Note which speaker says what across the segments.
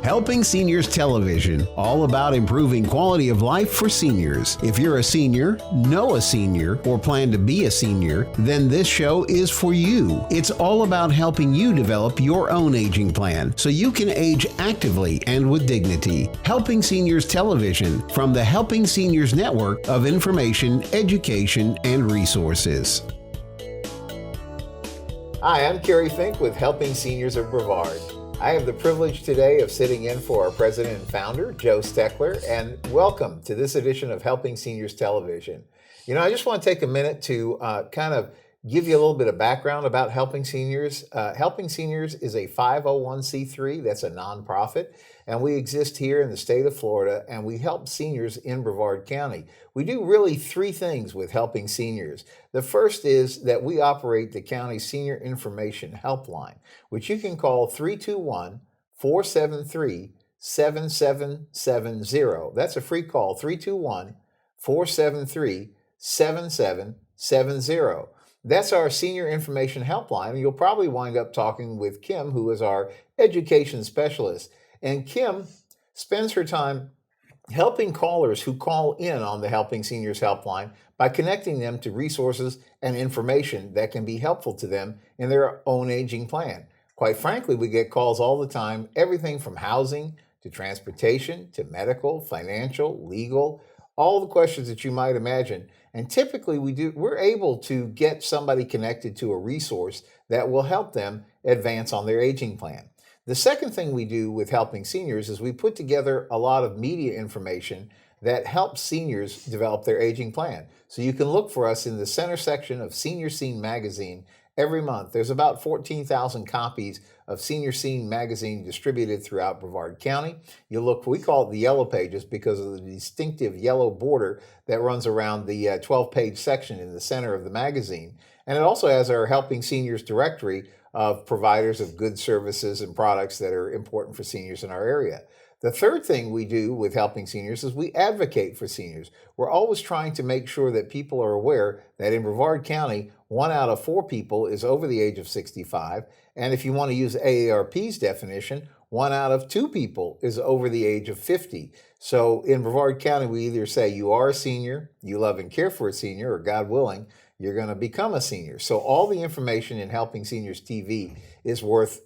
Speaker 1: Helping Seniors Television, all about improving quality of life for seniors. If you're a senior, know a senior, or plan to be a senior, then this show is for you. It's all about helping you develop your own aging plan so you can age actively and with dignity. Helping Seniors Television from the Helping Seniors Network of information, education, and resources.
Speaker 2: Hi, I'm Kerry Fink with Helping Seniors of Brevard. I have the privilege today of sitting in for our president and founder, Joe Steckler, and welcome to this edition of Helping Seniors Television. You know, I just want to take a minute to kind of give you a little bit of background about Helping Seniors. Helping Seniors is a 501c3, that's a nonprofit, and we exist here in the state of Florida, and we help seniors in Brevard County. We do really three things with Helping Seniors. The first is that we operate the county senior information helpline, which you can call 321-473-7770. That's a free call, 321-473-7770. That's our senior information helpline, and you'll probably wind up talking with Kim, who is our education specialist. And Kim spends her time helping callers who call in on the Helping Seniors helpline by connecting them to resources and information that can be helpful to them in their own aging plan. Quite frankly, we get calls all the time, everything from housing to transportation to medical, financial, legal, all the questions that you might imagine. And typically we're able to get somebody connected to a resource that will help them advance on their aging plan. The second thing we do with Helping Seniors is we put together a lot of media information that helps seniors develop their aging plan. So you can look for us in the center section of Senior Scene magazine every month. There's about 14,000 copies of Senior Scene magazine distributed throughout Brevard County. You look, we call it the yellow pages because of the distinctive yellow border that runs around the 12-page section in the center of the magazine. And it also has our Helping Seniors directory of providers of goods, services, and products that are important for seniors in our area. The third thing we do with Helping Seniors is we advocate for seniors. We're always trying to make sure that people are aware that in Brevard County, 1 out of 4 people is over the age of 65. And if you want to use AARP's definition, 1 out of 2 people is over the age of 50. So in Brevard County, we either say you are a senior, you love and care for a senior, or God willing, you're going to become a senior. So all the information in Helping Seniors TV is worth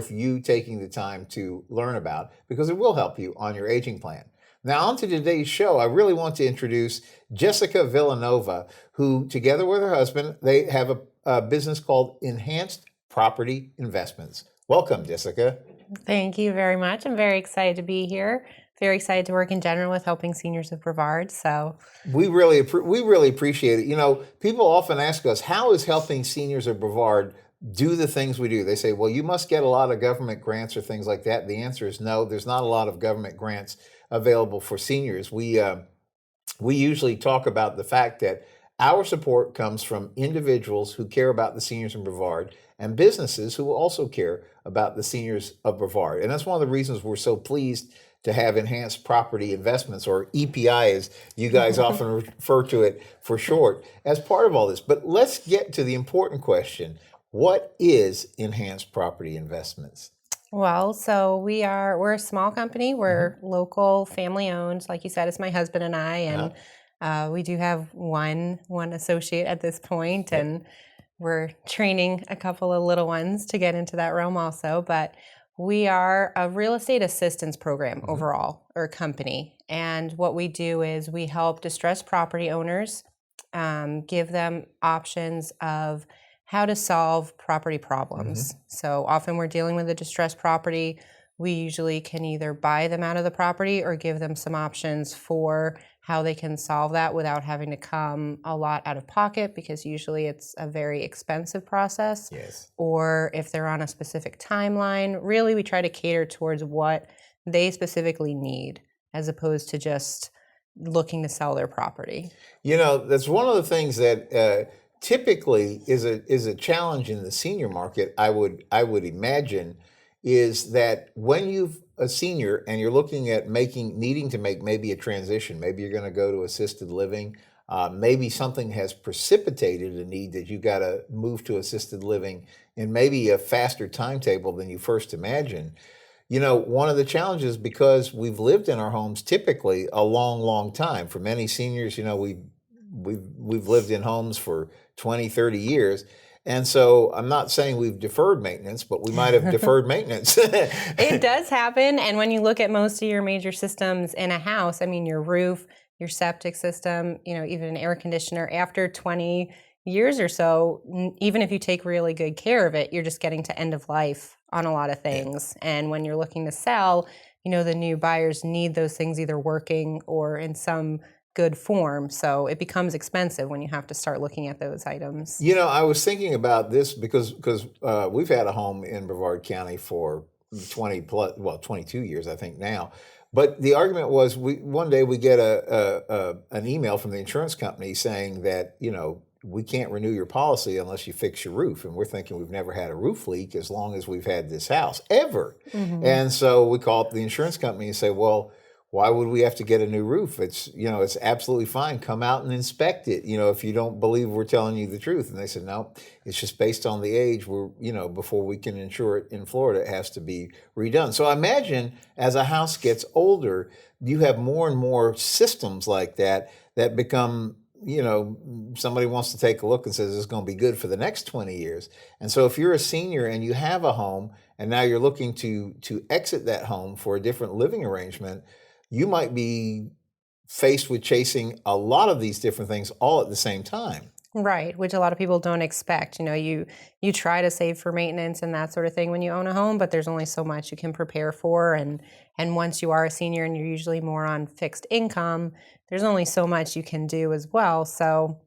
Speaker 2: you taking the time to learn about because it will help you on your aging plan. Now on to today's show. I really want to introduce Jessica Villanova, who together with her husband, they have a business called Enhanced Property Investments. Welcome, Jessica.
Speaker 3: Thank you very much. I'm very excited to be here. Very excited to work in general with Helping Seniors of Brevard. So
Speaker 2: we really appreciate it. You know, people often ask us, how is Helping Seniors of Brevard do the things we do? They say, well, you must get a lot of government grants or things like that. The answer is no, there's not a lot of government grants available for seniors. We usually talk about the fact that our support comes from individuals who care about the seniors in Brevard and businesses who also care about the seniors of Brevard. And that's one of the reasons we're so pleased to have Enhanced Property Investments, or EPI as you guys often refer to it for short, as part of all this. But let's get to the important question. What is Enhanced Property Investments?
Speaker 3: Well, so we're a small company. We're local, family owned. Like you said, it's my husband and I, and we do have one associate at this point, and we're training a couple of little ones to get into that realm also. But we are a real estate assistance program overall, or company. And what we do is we help distressed property owners, give them options of how to solve property problems. So often we're dealing with a distressed property. We usually can either buy them out of the property or give them some options for how they can solve that without having to come a lot out of pocket, because usually it's a very expensive process.
Speaker 2: Yes.
Speaker 3: Or if they're on a specific timeline, really we try to cater towards what they specifically need as opposed to just looking to sell their property. You
Speaker 2: know, that's one of the things that typically is a challenge in the senior market, I would imagine, is that when you've a senior and you're looking at needing to make maybe a transition, maybe you're going to go to assisted living, maybe something has precipitated a need that you got to move to assisted living in maybe a faster timetable than you first imagined. one of the challenges, because we've lived in our homes typically a long, long time. For many seniors, we've lived in homes for 20, 30 years. And so I'm not saying we've deferred maintenance, but we might have deferred maintenance.
Speaker 3: It does happen. And when you look at most of your major systems in a house, I mean, your roof, your septic system, even an air conditioner, after 20 years or so, even if you take really good care of it, you're just getting to end of life on a lot of things. Yeah. And when you're looking to sell, the new buyers need those things either working or in some good form. So it becomes expensive when you have to start looking at those items.
Speaker 2: I was thinking about this because we've had a home in Brevard County for 22 years, I think now. But the argument was, one day we get an email from the insurance company saying that, we can't renew your policy unless you fix your roof. And we're thinking we've never had a roof leak as long as we've had this house, ever. Mm-hmm. And so we call up the insurance company and say, well, why would we have to get a new roof? It's absolutely fine. Come out and inspect it, if you don't believe we're telling you the truth. And they said, no, it's just based on the age. Before we can insure it in Florida, it has to be redone. So I imagine as a house gets older, you have more and more systems like that become, somebody wants to take a look and says it's going to be good for the next 20 years. And so if you're a senior and you have a home and now you're looking to exit that home for a different living arrangement, you might be faced with chasing a lot of these different things all at the same time.
Speaker 3: Right, which a lot of people don't expect. You try to save for maintenance and that sort of thing when you own a home, but there's only so much you can prepare for. And once you are a senior and you're usually more on fixed income, there's only so much you can do as well. So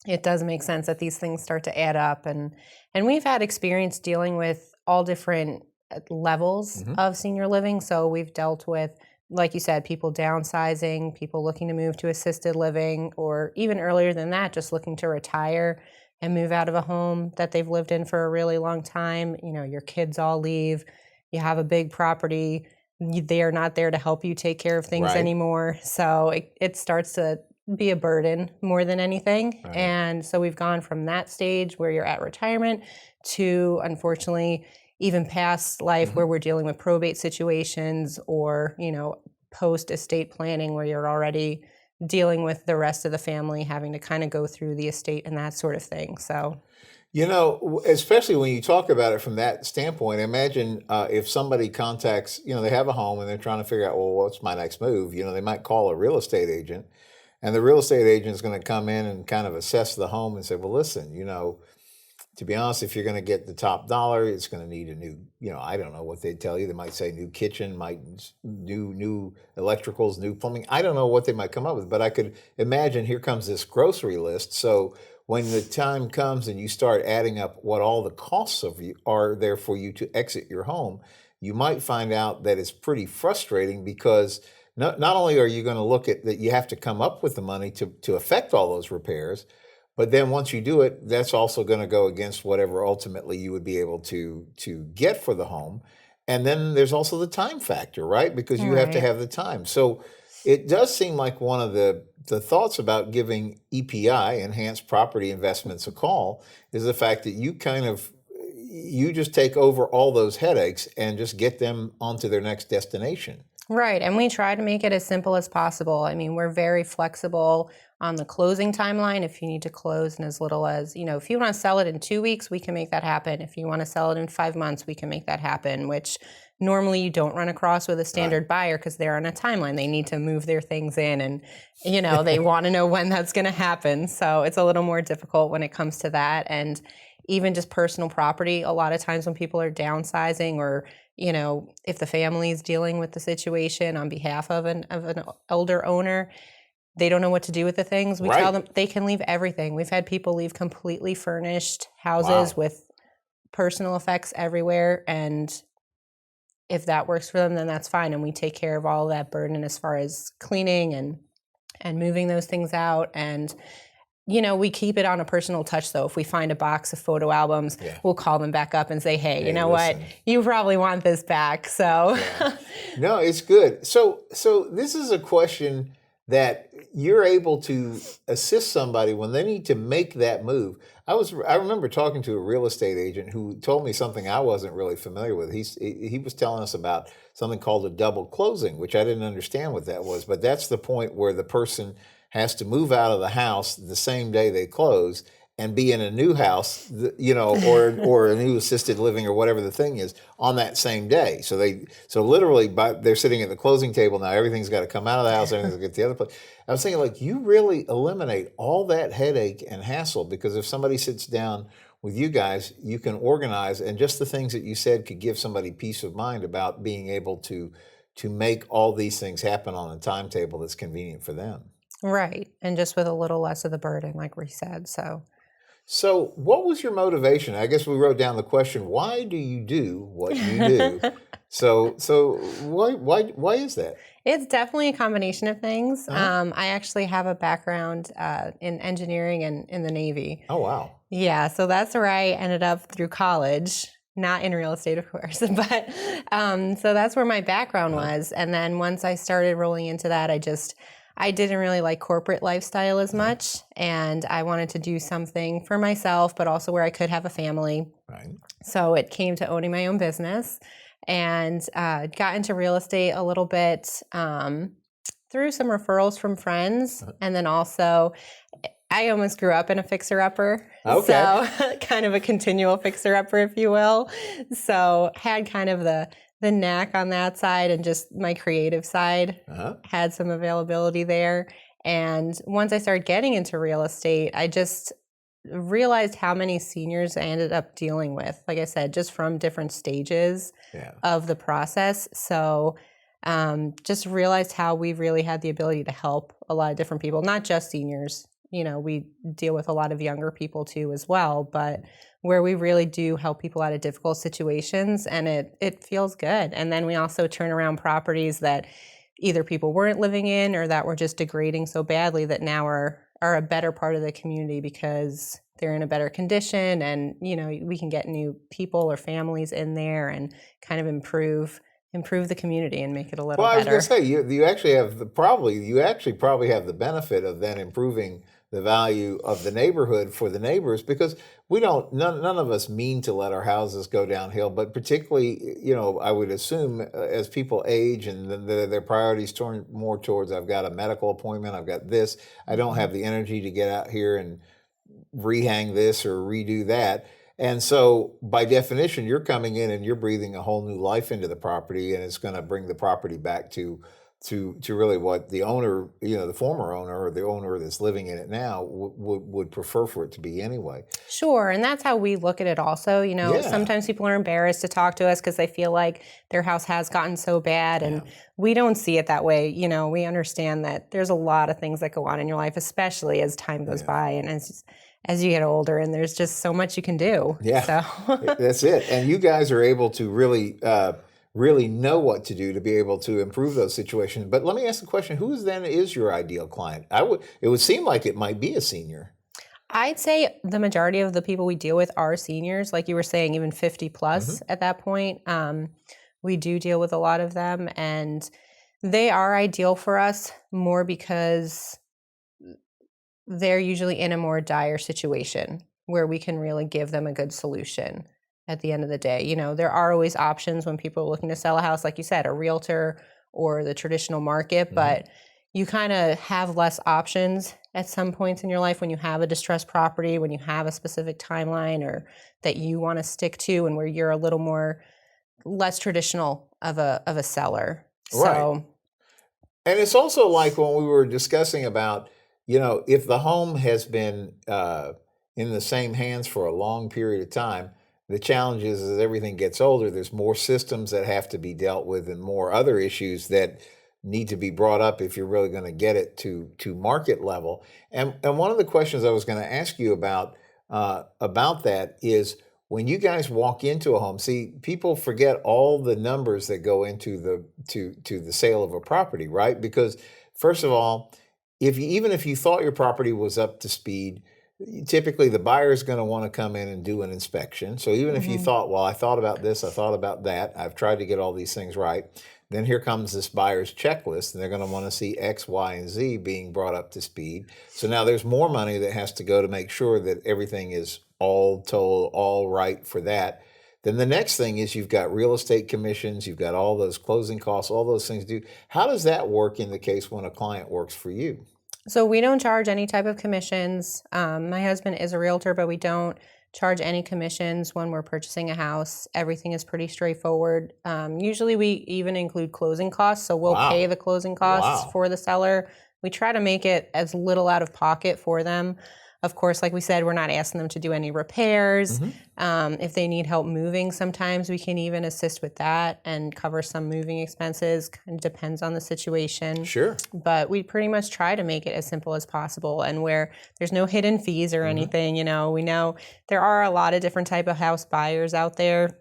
Speaker 3: it does make sense that these things start to add up. And we've had experience dealing with all different levels mm-hmm. of senior living. So we've dealt with, like you said, people downsizing, people looking to move to assisted living, or even earlier than that, just looking to retire and move out of a home that they've lived in for a really long time. Your kids all leave, you have a big property, they are not there to help you take care of things anymore. So it starts to be a burden more than anything. Right. And so we've gone from that stage where you're at retirement to, unfortunately, even past life mm-hmm. where we're dealing with probate situations or, post estate planning where you're already dealing with the rest of the family, having to kind of go through the estate and that sort of thing. So,
Speaker 2: especially when you talk about it from that standpoint, imagine if somebody contacts, they have a home and they're trying to figure out, well, what's my next move? They might call a real estate agent, and the real estate agent is going to come in and kind of assess the home and say, well, listen, to be honest, if you're going to get the top dollar, it's going to need a new, I don't know what they tell you. They might say new kitchen, new electricals, new plumbing. I don't know what they might come up with, but I could imagine here comes this grocery list. So when the time comes and you start adding up what all the costs of you are there for you to exit your home, you might find out that it's pretty frustrating because not only are you going to look at that, you have to come up with the money to affect all those repairs. But then once you do it, that's also going to go against whatever ultimately you would be able to get for the home. And then there's also the time factor, right? Because you have to have the time. So it does seem like one of the thoughts about giving EPI, Enhanced Property Investments, a call is the fact that you just take over all those headaches and just get them onto their next destination.
Speaker 3: Right. And we try to make it as simple as possible. I mean, we're very flexible on the closing timeline. If you need to close in as little as, if you want to sell it in 2 weeks, we can make that happen. If you want to sell it in 5 months, we can make that happen, which normally you don't run across with a standard buyer because they're on a timeline. They need to move their things in and, they want to know when that's going to happen. So it's a little more difficult when it comes to that. And even just personal property, a lot of times when people are downsizing or, if the family is dealing with the situation on behalf of an older owner, they don't know what to do with the things. We tell them they can leave everything. We've had people leave completely furnished houses with personal effects everywhere. And if that works for them, then that's fine. And we take care of all that burden as far as cleaning and moving those things out. And we keep it on a personal touch, though. If we find a box of photo albums, we'll call them back up and say, hey, what? You probably want this back. So
Speaker 2: no, it's good. So this is a question that you're able to assist somebody when they need to make that move. I remember talking to a real estate agent who told me something I wasn't really familiar with. He was telling us about something called a double closing, which I didn't understand what that was, but that's the point where the person has to move out of the house the same day they close and be in a new house, or a new assisted living or whatever the thing is on that same day. So literally they're sitting at the closing table now. Everything's got to come out of the house. Everything's got to get to the other place. I was thinking, like, you really eliminate all that headache and hassle, because if somebody sits down with you guys, you can organize, and just the things that you said could give somebody peace of mind about being able to make all these things happen on a timetable that's convenient for them.
Speaker 3: Right. And just with a little less of the burden, like we said.
Speaker 2: So what was your motivation? I guess we wrote down the question, why do you do what you do? So why is that?
Speaker 3: It's definitely a combination of things. I actually have a background in engineering and in the Navy.
Speaker 2: Oh, wow.
Speaker 3: Yeah, so that's where I ended up through college. Not in real estate, of course, but so that's where my background was. And then once I started rolling into that, I didn't really like corporate lifestyle as much, and I wanted to do something for myself, but also where I could have a family.
Speaker 2: Right.
Speaker 3: So it came to owning my own business, and got into real estate a little bit through some referrals from friends, and then also I almost grew up in a fixer-upper.
Speaker 2: Okay.
Speaker 3: So kind of a continual fixer-upper, if you will. So had kind of the knack on that side, and just my creative side had some availability there. And once I started getting into real estate, I just realized how many seniors I ended up dealing with, like I said, just from different stages of the process. So just realized how we really had the ability to help a lot of different people, not just seniors. We deal with a lot of younger people too as well, but where we really do help people out of difficult situations, and it feels good. And then we also turn around properties that either people weren't living in or that were just degrading so badly that now are a better part of the community because they're in a better condition, and we can get new people or families in there and kind of improve the community and make it a little better.
Speaker 2: Well, I was going to say, you actually have probably have the benefit of then improving the value of the neighborhood for the neighbors, because none of us mean to let our houses go downhill, but particularly, I would assume as people age and their priorities turn more towards, I've got a medical appointment, I've got this, I don't have the energy to get out here and rehang this or redo that. And so by definition, you're coming in and you're breathing a whole new life into the property, and it's going to bring the property back to really what the owner, the former owner or the owner that's living in it now would prefer for it to be anyway.
Speaker 3: Sure. And that's how we look at it also. Sometimes people are embarrassed to talk to us because they feel like their house has gotten so bad, and we don't see it that way. We understand that there's a lot of things that go on in your life, especially as time goes by and as you get older, and there's just so much you can do.
Speaker 2: Yeah,
Speaker 3: so.
Speaker 2: That's it. And you guys are able to really know what to do to be able to improve those situations. But let me ask the question, who then is your ideal client? It would seem like it might be a senior.
Speaker 3: I'd say the majority of the people we deal with are seniors, like you were saying, even 50 plus at that point. We do deal with a lot of them, and they are ideal for us more because they're usually in a more dire situation where we can really give them a good solution at the end of the day. There are always options when people are looking to sell a house, like you said, a realtor or the traditional market, but you kind of have less options at some points in your life when you have a distressed property, when you have a specific timeline or that you want to stick to, and where you're a little more less traditional of a seller.
Speaker 2: Right.
Speaker 3: So,
Speaker 2: and it's also like when we were discussing about, if the home has been in the same hands for a long period of time, the challenge is as everything gets older, there's more systems that have to be dealt with and more other issues that need to be brought up if you're really going to get it to market level. And one of the questions I was going to ask you about that is, when you guys walk into a home, see, people forget all the numbers that go into the sale of a property, right? Because first of all, even if you thought your property was up to speed, typically the buyer is going to want to come in and do an inspection. So even if you
Speaker 3: Mhm.
Speaker 2: thought, well, I thought about this, I thought about that, I've tried to get all these things right, then here comes this buyer's checklist, and they're going to want to see X, Y, and Z being brought up to speed. So now there's more money that has to go to make sure that everything is all told, all right for that. Then the next thing is you've got real estate commissions, you've got all those closing costs, all those things due. How does that work in the case when a client works for you?
Speaker 3: So we don't charge any type of commissions. My husband is a realtor, but we don't charge any commissions when we're purchasing a house. Everything is pretty straightforward. Usually we even include closing costs, so we'll pay
Speaker 2: Wow.
Speaker 3: the closing costs
Speaker 2: Wow.
Speaker 3: for the seller. We try to make it as little out of pocket for them. Of course, like we said, we're not asking them to do any repairs. If they need help moving, sometimes we can even assist with that and cover some moving expenses. Kind of depends on the situation.
Speaker 2: Sure.
Speaker 3: But we pretty much try to make it as simple as possible, and where there's no hidden fees or anything. We know there are a lot of different type of house buyers out there,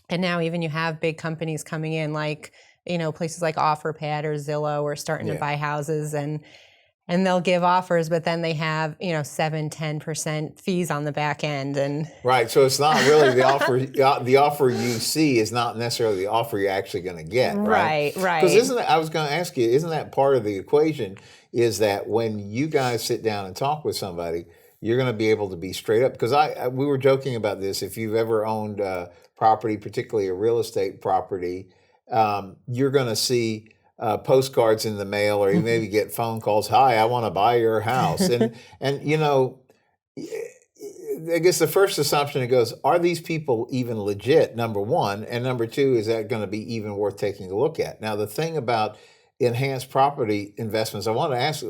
Speaker 3: and now even you have big companies coming in, like places like OfferPad or Zillow are starting to buy houses, and they'll give offers, but then they have 7-10% fees on the back end. And
Speaker 2: Right. So it's not really the offer. The offer you see is not necessarily the offer you're actually going to get. Right.
Speaker 3: right.
Speaker 2: Because I was going to ask you, isn't that part of the equation? Is that when you guys sit down and talk with somebody, you're going to be able to be straight up? Because we were joking about this. If you've ever owned property, particularly a real estate property, you're going to see postcards in the mail, or you maybe get phone calls. Hi, I want to buy your house. And I guess the first assumption it goes, are these people even legit? Number one, and number two, is that going to be even worth taking a look at? Now, the thing about enhanced property investments, I want to ask,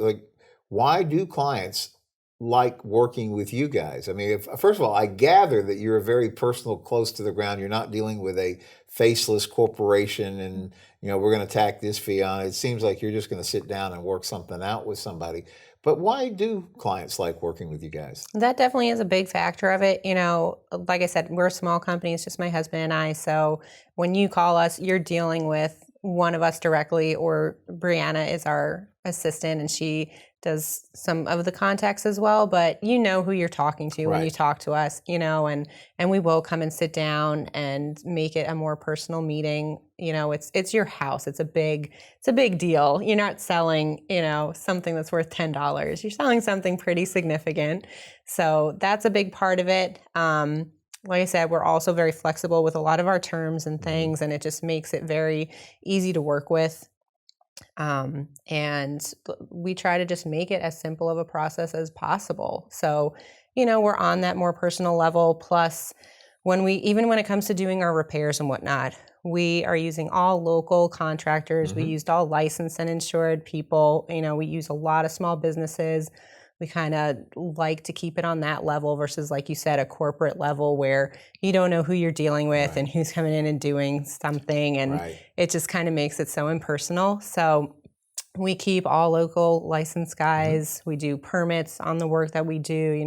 Speaker 2: why do clients like working with you guys? I mean, first of all, I gather that you're very personal, close to the ground. You're not dealing with a faceless corporation and, we're going to tack this fee on it. It seems like you're just going to sit down and work something out with somebody. But why do clients like working with you guys?
Speaker 3: That definitely is a big factor of it. Like I said, we're a small company. It's just my husband and I. So when you call us, you're dealing with one of us directly, or Brianna is our assistant, and she does some of the contacts as well. But you know who you're talking to when you talk to us, and we will come and sit down and make it a more personal meeting. It's your house. It's a big deal. You're not selling, something that's worth $10. You're selling something pretty significant. So that's a big part of it. Like I said, we're also very flexible with a lot of our terms and things, and it just makes it very easy to work with. And we try to just make it as simple of a process as possible. So, we're on that more personal level. Plus, when it comes to doing our repairs and whatnot, we are using all local contractors. We used all licensed and insured people. We use a lot of small businesses. We kind of like to keep it on that level versus, like you said, a corporate level where you don't know who you're dealing with and who's coming in and doing something. And it just kind of makes it so impersonal. So we keep all local licensed guys. We do permits on the work that we do.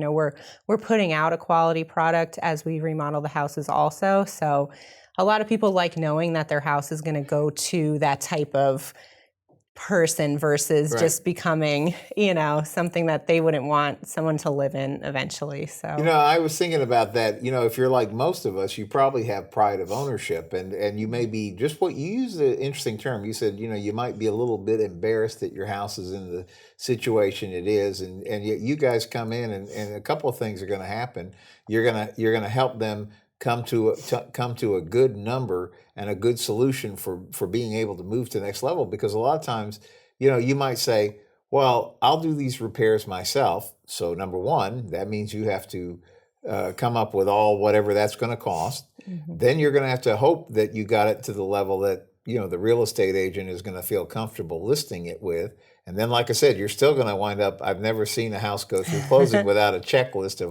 Speaker 3: We're putting out a quality product as we remodel the houses also. So a lot of people like knowing that their house is going to go to that type of person versus just becoming, something that they wouldn't want someone to live in eventually. So,
Speaker 2: I was thinking about that. If you're like most of us, you probably have pride of ownership, and you may be just what you used an interesting term. You said, you might be a little bit embarrassed that your house is in the situation it is, and yet you guys come in, and a couple of things are going to happen. You're gonna help them come to a good number and a good solution for being able to move to the next level. Because a lot of times, you might say, well, I'll do these repairs myself. So number one, that means you have to come up with whatever that's going to cost. Then you're going to have to hope that you got it to the level that, the real estate agent is going to feel comfortable listing it with. And then, like I said, you're still going to wind up, I've never seen a house go through closing without a checklist of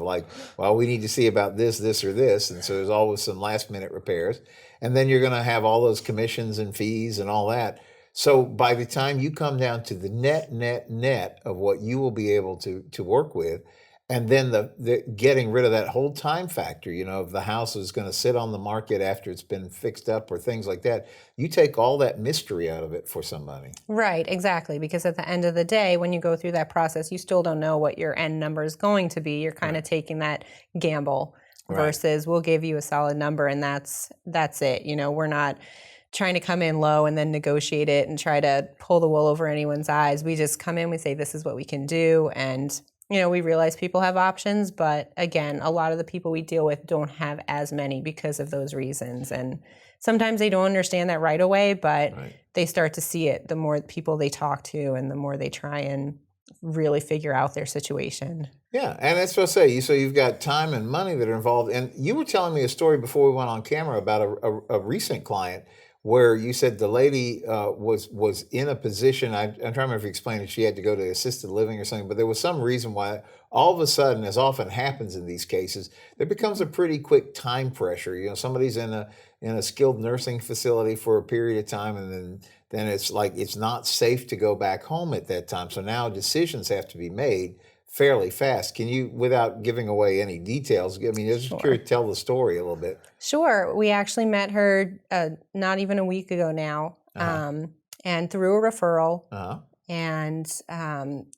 Speaker 2: well, we need to see about this, or this. And so there's always some last minute repairs. And then you're going to have all those commissions and fees and all that. So by the time you come down to the net of what you will be able to work with, And then the getting rid of that whole time factor, if the house is going to sit on the market after it's been fixed up or things like that, you take all that mystery out of it for somebody.
Speaker 3: Right, exactly. Because at the end of the day, when you go through that process, you still don't know what your end number is going to be. You're kind of taking that gamble versus we'll give you a solid number and that's it. We're not trying to come in low and then negotiate it and try to pull the wool over anyone's eyes. We just come in, we say, this is what we can do. And we realize people have options, but again, a lot of the people we deal with don't have as many because of those reasons. And sometimes they don't understand that right away, but they start to see it the more people they talk to and the more they try and really figure out their situation.
Speaker 2: Yeah, and that's what I say. So you've got time and money that are involved. And you were telling me a story before we went on camera about a recent client where you said the lady was in a position, I'm trying to remember if you explained it, she had to go to assisted living or something, but there was some reason why all of a sudden, as often happens in these cases, there becomes a pretty quick time pressure. Somebody's in a skilled nursing facility for a period of time, and then it's like it's not safe to go back home at that time. So now decisions have to be made fairly fast. Can you, without giving away any details, just curious, tell the story a little bit.
Speaker 3: Sure. We actually met her not even a week ago now, and through a referral. And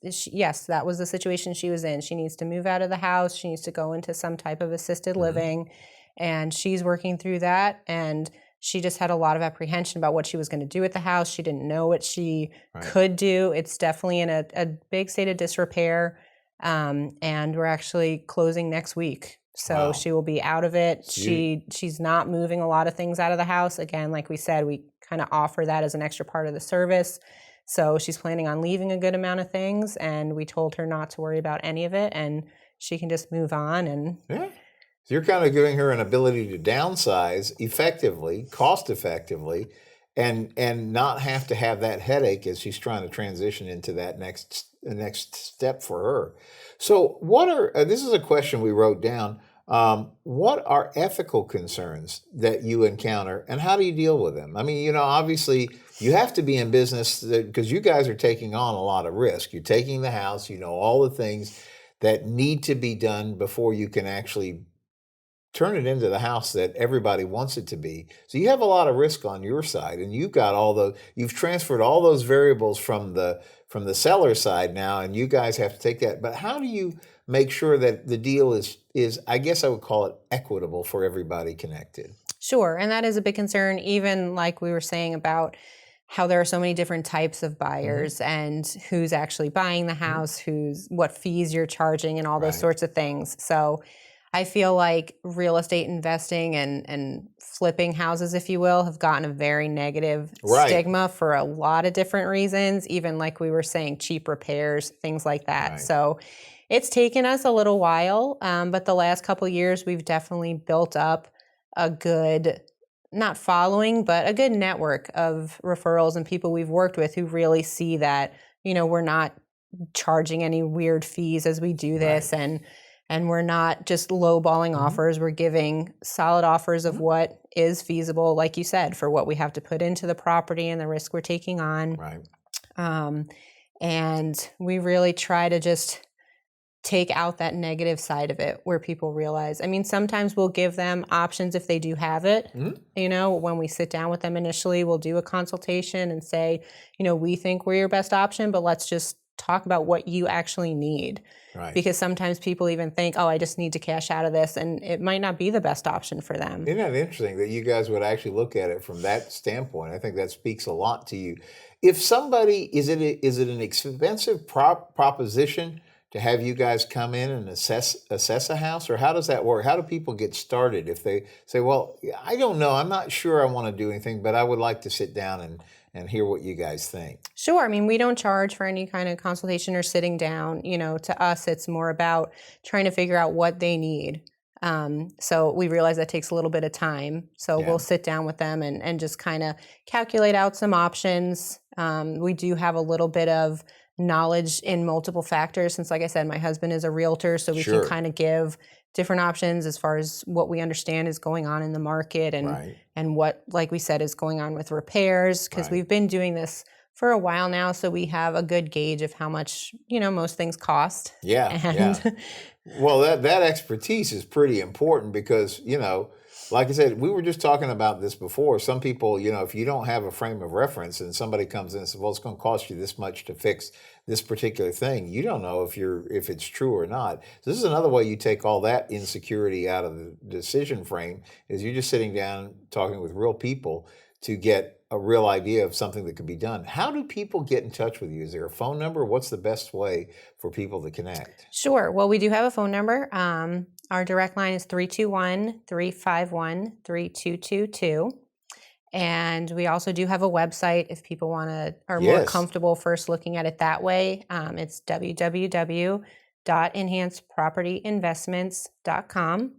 Speaker 3: yes, that was the situation she was in. She needs to move out of the house. She needs to go into some type of assisted living, and she's working through that. And she just had a lot of apprehension about what she was going to do with the house. She didn't know what she could do. It's definitely in a big state of disrepair. And we're actually closing next week. So she will be out of it. She's not moving a lot of things out of the house. Again, like we said, we kind of offer that as an extra part of the service. So she's planning on leaving a good amount of things, and we told her not to worry about any of it, and she can just move on. And
Speaker 2: so you're kind of giving her an ability to downsize effectively, cost effectively, and not have to have that headache as she's trying to transition into that next step for her. So this is a question we wrote down. What are ethical concerns that you encounter, and how do you deal with them? Obviously you have to be in business because you guys are taking on a lot of risk. You're taking the house, all the things that need to be done before you can actually turn it into the house that everybody wants it to be. So you have a lot of risk on your side, and you've transferred all those variables from the seller side now, and you guys have to take that. But how do you make sure that the deal is I guess I would call it equitable for everybody connected?
Speaker 3: Sure, and that is a big concern, even like we were saying about how there are so many different types of buyers and who's actually buying the house, what fees you're charging, and all those sorts of things. So I feel like real estate investing and flipping houses, if you will, have gotten a very negative stigma for a lot of different reasons, even like we were saying, cheap repairs, things like that. So it's taken us a little while, but the last couple of years, we've definitely built up a good, not following, but a good network of referrals and people we've worked with who really see that, we're not charging any weird fees as we do this, and we're not just lowballing offers. We're giving solid offers of what is feasible, like you said, for what we have to put into the property and the risk we're taking on. And we really try to just take out that negative side of it where people realize, sometimes we'll give them options if they do have it. When we sit down with them initially, we'll do a consultation and say, we think we're your best option, but let's just talk about what you actually need. Because sometimes people even think, I just need to cash out of this, and it might not be the best option for them.
Speaker 2: Isn't that interesting that you guys would actually look at it from that standpoint? I think that speaks a lot to you. If somebody, is it an expensive proposition to have you guys come in and assess a house, or how does that work? How do people get started if they say, well, I don't know, I'm not sure I want to do anything, but I would like to sit down and hear what you guys think?
Speaker 3: Sure. We don't charge for any kind of consultation or sitting down. To us, it's more about trying to figure out what they need. So we realize that takes a little bit of time. So we'll sit down with them and just kind of calculate out some options. We do have a little bit of knowledge in multiple factors since, like I said, my husband is a realtor, so we can kind of give different options as far as what we understand is going on in the market and what, like we said, is going on with repairs, because we've been doing this for a while now, so we have a good gauge of how much, most things cost.
Speaker 2: Yeah.
Speaker 3: And
Speaker 2: Well, that expertise is pretty important because, like I said, we were just talking about this before. Some people, if you don't have a frame of reference and somebody comes in and says, well, it's going to cost you this much to fix this particular thing, you don't know if it's true or not. So this is another way you take all that insecurity out of the decision frame, is you're just sitting down talking with real people to get a real idea of something that could be done. How do people get in touch with you? Is there a phone number? What's the best way for people to connect?
Speaker 3: Sure. Well, we do have a phone number. Our direct line is 321-351-3222. And we also do have a website if people are more comfortable first looking at it that way. It's www.enhancedpropertyinvestments.com.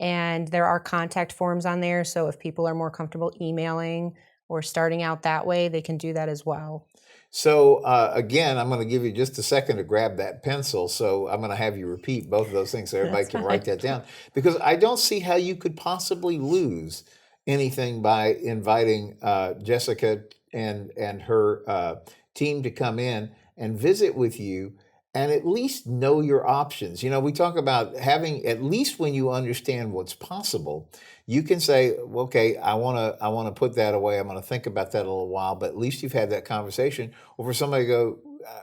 Speaker 3: And there are contact forms on there. So if people are more comfortable emailing or starting out that way, they can do that as well.
Speaker 2: So again, I'm going to give you just a second to grab that pencil. So I'm going to have you repeat both of those things so everybody can write that down. Because I don't see how you could possibly lose anything by inviting Jessica and her team to come in and visit with you and at least know your options. We talk about having, at least when you understand what's possible, you can say, okay, I want to put that away. I'm going to think about that a little while, but at least you've had that conversation. Or for somebody to go,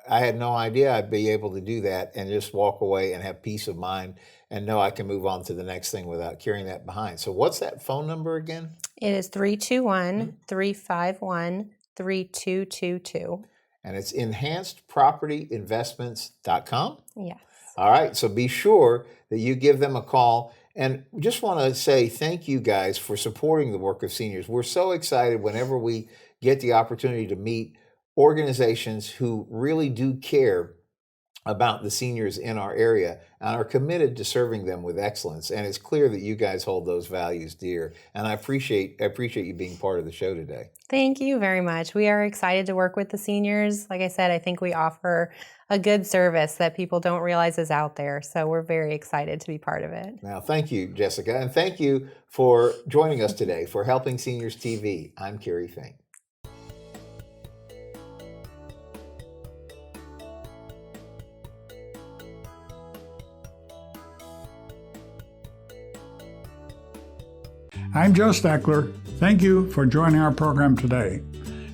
Speaker 2: I had no idea I'd be able to do that, and just walk away and have peace of mind and know I can move on to the next thing without carrying that behind. So what's that phone number again?
Speaker 3: It is 321-351-3222.
Speaker 2: And it's enhancedpropertyinvestments.com?
Speaker 3: Yes.
Speaker 2: All right, so be sure that you give them a call. And just want to say thank you guys for supporting the work of seniors. We're so excited whenever we get the opportunity to meet organizations who really do care about the seniors in our area and are committed to serving them with excellence. And it's clear that you guys hold those values dear. And I appreciate you being part of the show today.
Speaker 3: Thank you very much. We are excited to work with the seniors. Like I said, I think we offer a good service that people don't realize is out there. So we're very excited to be part of it.
Speaker 2: Now, thank you, Jessica. And thank you for joining us today for Helping Seniors TV. I'm Kerry Fink.
Speaker 4: I'm Joe Steckler. Thank you for joining our program today.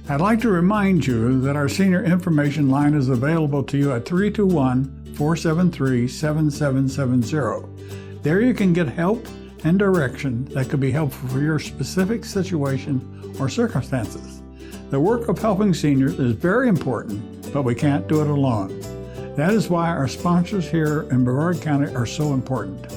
Speaker 4: I'd like to remind you that our senior information line is available to you at 321-473-7770. There you can get help and direction that could be helpful for your specific situation or circumstances. The work of helping seniors is very important, but we can't do it alone. That is why our sponsors here in Brevard County are so important.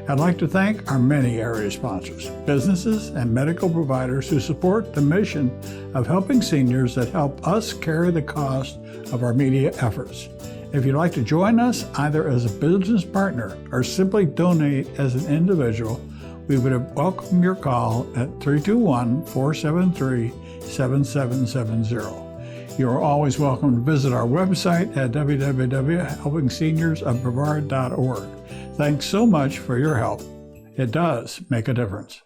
Speaker 4: I'd like to thank our many area sponsors, businesses and medical providers who support the mission of helping seniors that help us carry the cost of our media efforts. If you'd like to join us either as a business partner or simply donate as an individual, we would welcome your call at 321-473-7770. You are always welcome to visit our website at www.helpingseniorsofbrevard.org. Thanks so much for your help. It does make a difference.